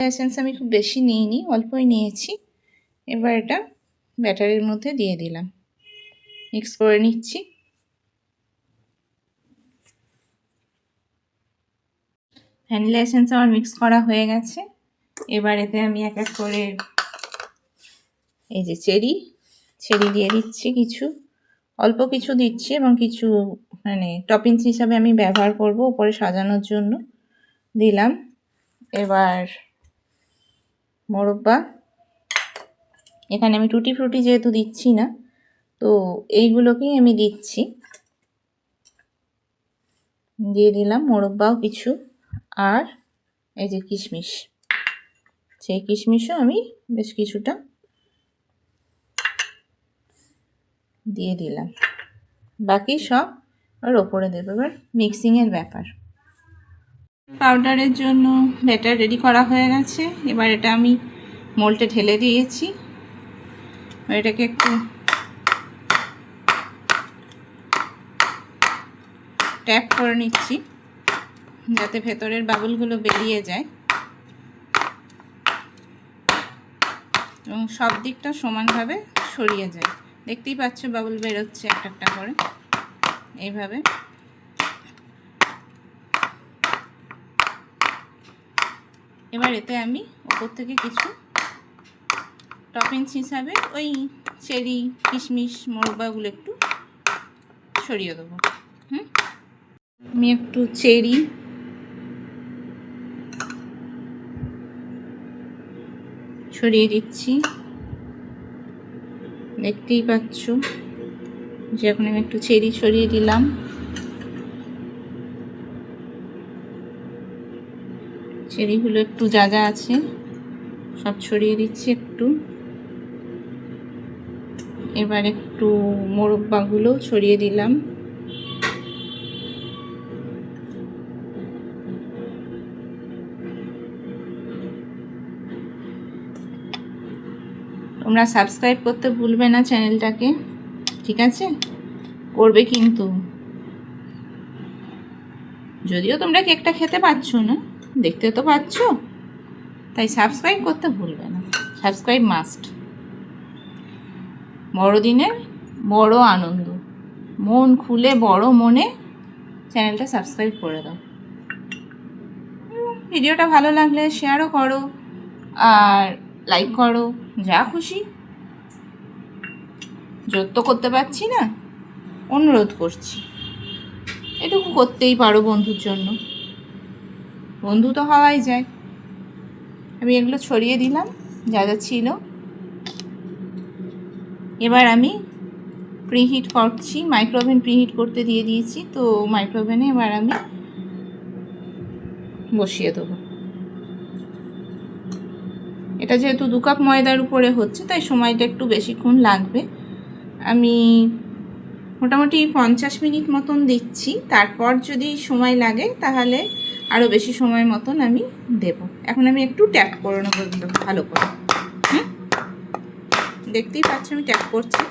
Essence আমি খুব বেশি নিইনি, অল্পই নিয়েছি। এবার এটা ব্যাটারের মধ্যে দিয়ে দিলাম, মিক্স করে নিচ্ছি। ভ্যানিলা এসেন্স আমার মিক্স করা হয়ে গেছে। এবার এতে আমি এক এক করে এই যে চেরি দিয়ে দিচ্ছি, কিছু অল্প কিছু দিচ্ছি এবং কিছু মানে টপিংস হিসাবে আমি ব্যবহার করব উপরে সাজানোর জন্য দিলাম। এবার মোরব্বা, এখানে আমি টুটি ফ্রুটি যেহেতু দিচ্ছি না, তো এইগুলোকেই আমি দিচ্ছি, দিয়ে দিলাম মোরব্বাও কিছু। আর এই যে কিশমিশ, সেই কিশমিশও আমি বেশ কিছুটা দিয়ে দিলাম, বাকি সব আর ওপরে দেবো। এবার মিক্সিংয়ের ব্যাপার। পাউডারের জন্য ব্যাটার রেডি করা হয়ে গেছে। এবার এটা আমি মোল্ডে ঢেলে দিয়েছি। এটাকে একটু ট্যাপ করে নিচ্ছি যাতে ভেতরের বাবুলগুলো বেরিয়ে যায় এবং সব দিকটা সমানভাবে ছড়িয়ে যায়। দেখতেই পাচ্ছ বাবুল বেরোচ্ছে একটা একটা করে, এইভাবে। এবার এতে আমি ওপর থেকে কিছু টপিংস হিসাবে ওই চেরি, কিশমিশ, মোরব্বাগুলো একটু ছড়িয়ে দেবো। আমি একটু চেরি, ছড়িয়ে দিচ্ছি, দেখতেই পাচ্ছ যে এখন আমি একটু চেরি ছড়িয়ে দিলাম। চেরিগুলো একটু যা যা আছে সব ছড়িয়ে দিচ্ছি একটু। এবার একটু মোরব্বাগুলো ছড়িয়ে দিলাম। তোমরা সাবস্ক্রাইব করতে ভুলবে না চ্যানেলটাকে, ঠিক আছে? করবে কিন্তু। যদিও তোমরা কেকটা খেতে পাচ্ছ না, দেখতে তো পাচ্ছ, তাই সাবস্ক্রাইব করতে ভুলবে না। Subscribe must. বড়দিনের বড় আনন্দ, মন খুলে বড় মনে চ্যানেলটা সাবস্ক্রাইব করে দাও। ভিডিওটা ভালো লাগলে শেয়ারও করো আর লাইক করো, যা খুশি। জোর তো করতে পারছি না, অনুরোধ করছি, এটুকু করতেই পারো বন্ধুর জন্য। বন্ধু তো হওয়াই যায়। আমি এগুলো ছড়িয়ে দিলাম যা যা ছিল। এবার আমি প্রিহিট করছি, মাইক্রোওভেন প্রিহিট করতে দিয়ে দিয়েছি। তো মাইক্রোওভেনে এবার আমি বসিয়ে দেবো। এটা যেহেতু 2 কাপ ময়দার উপরে হচ্ছে, তাই সময়টা একটু বেশিক্ষণ লাগবে। আমি মোটামুটি 50 মিনিট মতন দিচ্ছি, তারপর যদি সময় লাগে তাহলে আরও বেশি সময় মতন আমি দেব। এখন আমি একটু ট্যাপ করে নেবো ভালো করে। দেখতেই পাচ্ছ আমি ট্যাপ করছি।